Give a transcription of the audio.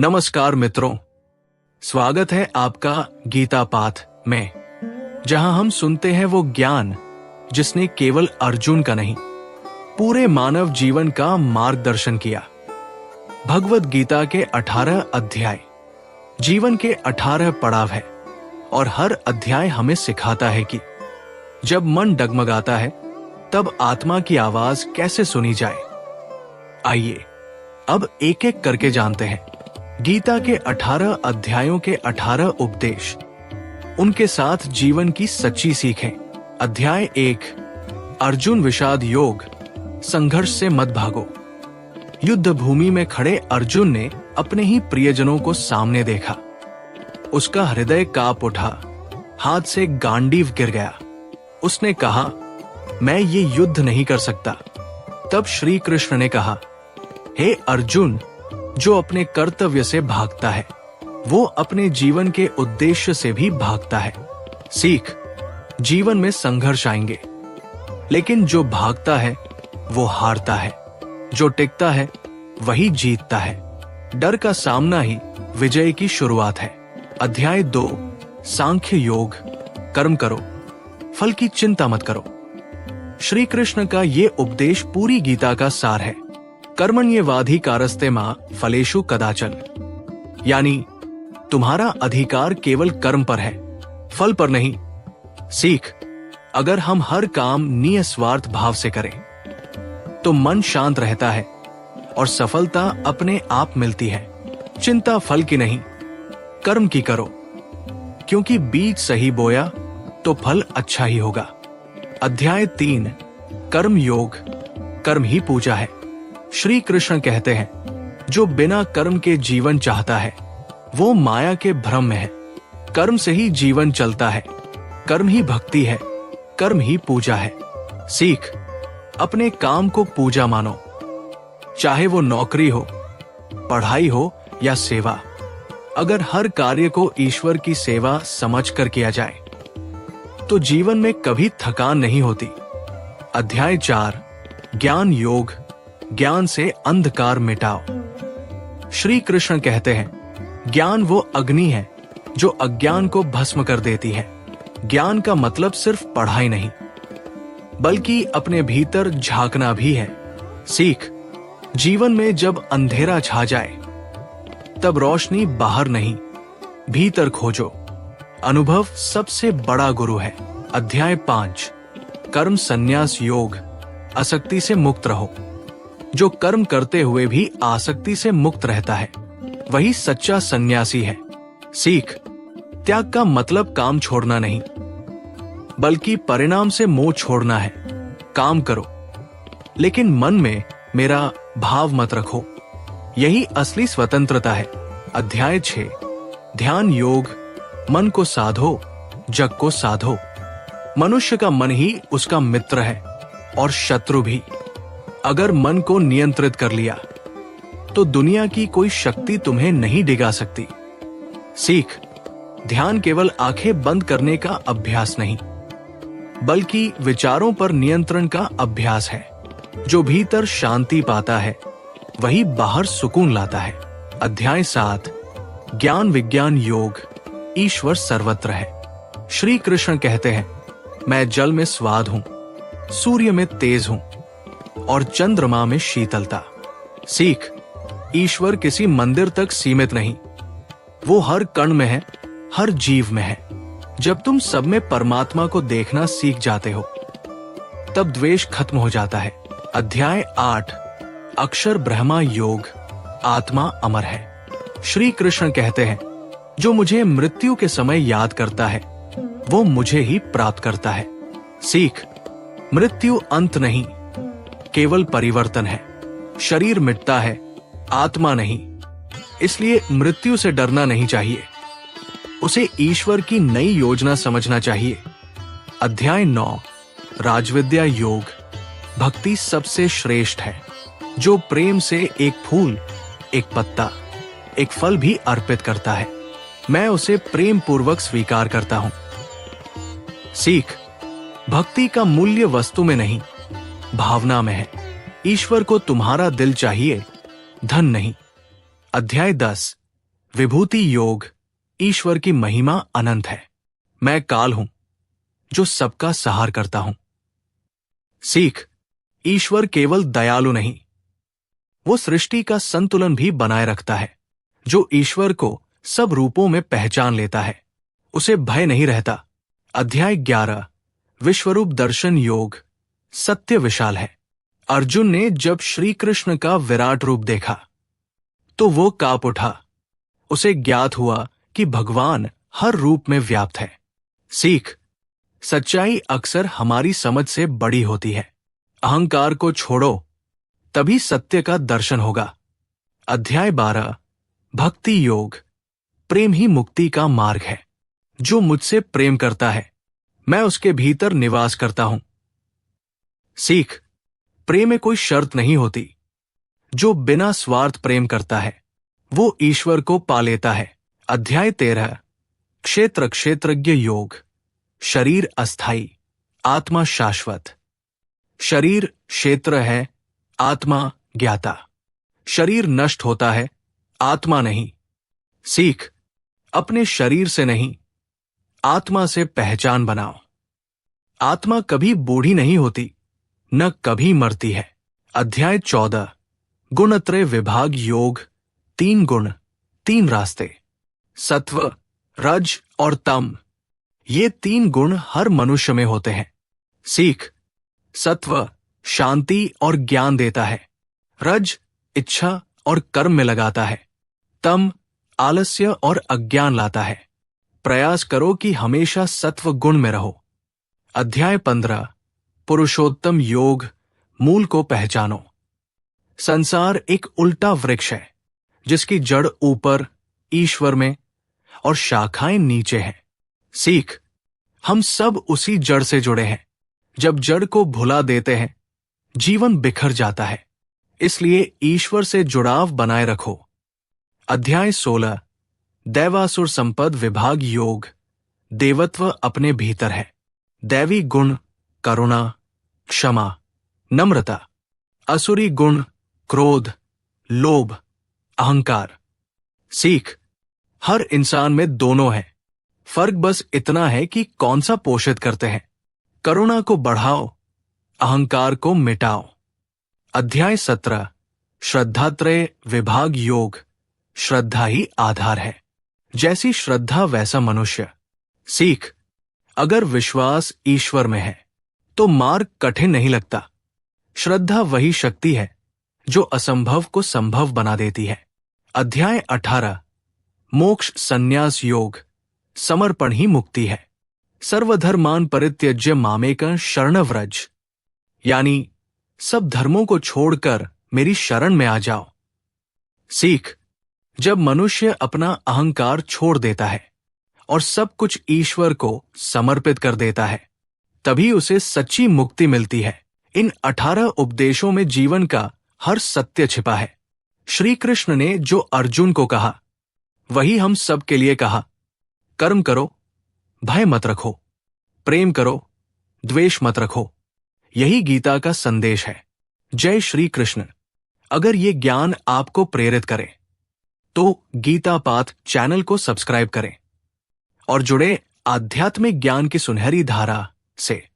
नमस्कार मित्रों, स्वागत है आपका गीता पाठ में, जहां हम सुनते हैं वो ज्ञान जिसने केवल अर्जुन का नहीं, पूरे मानव जीवन का मार्गदर्शन किया। भगवत गीता के 18 अध्याय जीवन के 18 पड़ाव है और हर अध्याय हमें सिखाता है कि जब मन डगमगाता है तब आत्मा की आवाज कैसे सुनी जाए। आइए अब एक एक करके जानते हैं गीता के 18 अध्यायों के 18 उपदेश, उनके साथ जीवन की सच्ची सीखें। अध्याय 1, अर्जुन विषाद योग, संघर्ष से मत भागो। युद्ध भूमि में खड़े अर्जुन ने अपने ही प्रियजनों को सामने देखा। उसका हृदय कांप उठा, हाथ से गांडीव गिर गया। उसने कहा, मैं ये युद्ध नहीं कर सकता। तब श्री कृष्ण ने कहा, हे अर्जुन, जो अपने कर्तव्य से भागता है वो अपने जीवन के उद्देश्य से भी भागता है। सीख, जीवन में संघर्ष आएंगे, लेकिन जो भागता है वो हारता है, जो टिकता है वही जीतता है। डर का सामना ही विजय की शुरुआत है। अध्याय 2, सांख्य योग, कर्म करो, फल की चिंता मत करो। श्री कृष्ण का ये उपदेश पूरी गीता का सार है। कर्मण्येवाधिकारस्ते मा फलेषु कदाचन, यानी तुम्हारा अधिकार केवल कर्म पर है, फल पर नहीं। सीख, अगर हम हर काम निस्वार्थ भाव से करें तो मन शांत रहता है और सफलता अपने आप मिलती है। चिंता फल की नहीं, कर्म की करो, क्योंकि बीज सही बोया तो फल अच्छा ही होगा। अध्याय 3, कर्म योग, कर्म ही पूजा है। श्री कृष्ण कहते हैं, जो बिना कर्म के जीवन चाहता है वो माया के भ्रम में है। कर्म से ही जीवन चलता है, कर्म ही भक्ति है, कर्म ही पूजा है। सीख, अपने काम को पूजा मानो, चाहे वो नौकरी हो, पढ़ाई हो या सेवा। अगर हर कार्य को ईश्वर की सेवा समझकर किया जाए तो जीवन में कभी थकान नहीं होती। अध्याय 4, ज्ञान योग, ज्ञान से अंधकार मिटाओ। श्री कृष्ण कहते हैं, ज्ञान वो अग्नि है जो अज्ञान को भस्म कर देती है। ज्ञान का मतलब सिर्फ पढ़ाई नहीं, बल्कि अपने भीतर झांकना भी है। सीख, जीवन में जब अंधेरा छा जाए तब रोशनी बाहर नहीं, भीतर खोजो। अनुभव सबसे बड़ा गुरु है। अध्याय 5, कर्म संन्यास योग, आसक्ति से मुक्त रहो। जो कर्म करते हुए भी आसक्ति से मुक्त रहता है वही सच्चा सन्यासी है। सीख, त्याग का मतलब काम छोड़ना नहीं, बल्कि परिणाम से मोह छोड़ना है। काम करो, लेकिन मन में मेरा भाव मत रखो, यही असली स्वतंत्रता है। अध्याय 6, ध्यान योग, मन को साधो, जग को साधो। मनुष्य का मन ही उसका मित्र है और शत्रु भी। अगर मन को नियंत्रित कर लिया तो दुनिया की कोई शक्ति तुम्हें नहीं डिगा सकती। सीख, ध्यान केवल आंखें बंद करने का अभ्यास नहीं, बल्कि विचारों पर नियंत्रण का अभ्यास है। जो भीतर शांति पाता है वही बाहर सुकून लाता है। अध्याय 7, ज्ञान विज्ञान योग, ईश्वर सर्वत्र है। श्री कृष्ण कहते हैं, मैं जल में स्वाद हूं, सूर्य में तेज हूं और चंद्रमा में शीतलता। सीख, ईश्वर किसी मंदिर तक सीमित नहीं, वो हर कण में है, हर जीव में है। जब तुम सब में परमात्मा को देखना सीख जाते हो तब द्वेष खत्म हो जाता है। अध्याय 8, अक्षर ब्रह्मा योग, आत्मा अमर है। श्री कृष्ण कहते हैं, जो मुझे मृत्यु के समय याद करता है वो मुझे ही प्राप्त करता है। सीख, मृत्यु अंत नहीं, केवल परिवर्तन है। शरीर मिटता है, आत्मा नहीं, इसलिए मृत्यु से डरना नहीं चाहिए, उसे ईश्वर की नई योजना समझना चाहिए। अध्याय 9, राजविद्या योग, भक्ति सबसे श्रेष्ठ है। जो प्रेम से एक फूल, एक पत्ता, एक फल भी अर्पित करता है, मैं उसे प्रेम पूर्वक स्वीकार करता हूं। सीख, भक्ति का मूल्य वस्तु में नहीं, भावना में है। ईश्वर को तुम्हारा दिल चाहिए, धन नहीं। अध्याय 10, विभूति योग, ईश्वर की महिमा अनंत है। मैं काल हूं जो सबका सहार करता हूं। सीख, ईश्वर केवल दयालु नहीं, वो सृष्टि का संतुलन भी बनाए रखता है। जो ईश्वर को सब रूपों में पहचान लेता है उसे भय नहीं रहता। अध्याय 11, विश्वरूप दर्शन योग, सत्य विशाल है। अर्जुन ने जब श्री कृष्ण का विराट रूप देखा तो वो कांप उठा। उसे ज्ञात हुआ कि भगवान हर रूप में व्याप्त है। सीख, सच्चाई अक्सर हमारी समझ से बड़ी होती है। अहंकार को छोड़ो, तभी सत्य का दर्शन होगा। अध्याय 12, भक्ति योग, प्रेम ही मुक्ति का मार्ग है। जो मुझसे प्रेम करता है मैं उसके भीतर निवास करता हूं। सीख, प्रेम में कोई शर्त नहीं होती। जो बिना स्वार्थ प्रेम करता है वो ईश्वर को पा लेता है। अध्याय 13, क्षेत्र क्षेत्रज्ञ योग, शरीर अस्थाई, आत्मा शाश्वत। शरीर क्षेत्र है, आत्मा ज्ञाता। शरीर नष्ट होता है, आत्मा नहीं। सीख, अपने शरीर से नहीं, आत्मा से पहचान बनाओ। आत्मा कभी बूढ़ी नहीं होती, न कभी मरती है। अध्याय 14, गुणत्रय विभाग योग, 3 गुण, 3 रास्ते, सत्व, रज और तम। ये 3 गुण हर मनुष्य में होते हैं। सीख, सत्व शांति और ज्ञान देता है। रज इच्छा और कर्म में लगाता है। तम आलस्य और अज्ञान लाता है। प्रयास करो कि हमेशा सत्व गुण में रहो। अध्याय 15, पुरुषोत्तम योग, मूल को पहचानो। संसार एक उल्टा वृक्ष है जिसकी जड़ ऊपर ईश्वर में और शाखाएं नीचे हैं। सीख, हम सब उसी जड़ से जुड़े हैं। जब जड़ को भुला देते हैं जीवन बिखर जाता है, इसलिए ईश्वर से जुड़ाव बनाए रखो। अध्याय 16, दैवासुर संपद विभाग योग, देवत्व अपने भीतर है। दैवी गुण करुणा, क्षमा, नम्रता। असुरी गुण क्रोध, लोभ, अहंकार। सीख, हर इंसान में दोनों है, फर्क बस इतना है कि कौन सा पोषित करते हैं। करुणा को बढ़ाओ, अहंकार को मिटाओ। अध्याय 17, श्रद्धात्रय विभाग योग, श्रद्धा ही आधार है। जैसी श्रद्धा वैसा मनुष्य। सीख, अगर विश्वास ईश्वर में है तो मार्ग कठिन नहीं लगता। श्रद्धा वही शक्ति है जो असंभव को संभव बना देती है। अध्याय 18, मोक्ष संन्यास योग, समर्पण ही मुक्ति है। सर्वधर्मान परित्यज्य मामेकं शरणं व्रज, यानी सब धर्मों को छोड़कर मेरी शरण में आ जाओ। सीख, जब मनुष्य अपना अहंकार छोड़ देता है और सब कुछ ईश्वर को समर्पित कर देता है तभी उसे सच्ची मुक्ति मिलती है। इन 18 उपदेशों में जीवन का हर सत्य छिपा है। श्री कृष्ण ने जो अर्जुन को कहा वही हम सब के लिए कहा। कर्म करो, भय मत रखो, प्रेम करो, द्वेष मत रखो। यही गीता का संदेश है। जय श्री कृष्ण। अगर ये ज्ञान आपको प्रेरित करे तो गीता पाथ चैनल को सब्सक्राइब करें और जुड़े आध्यात्मिक ज्ञान की सुनहरी धारा से।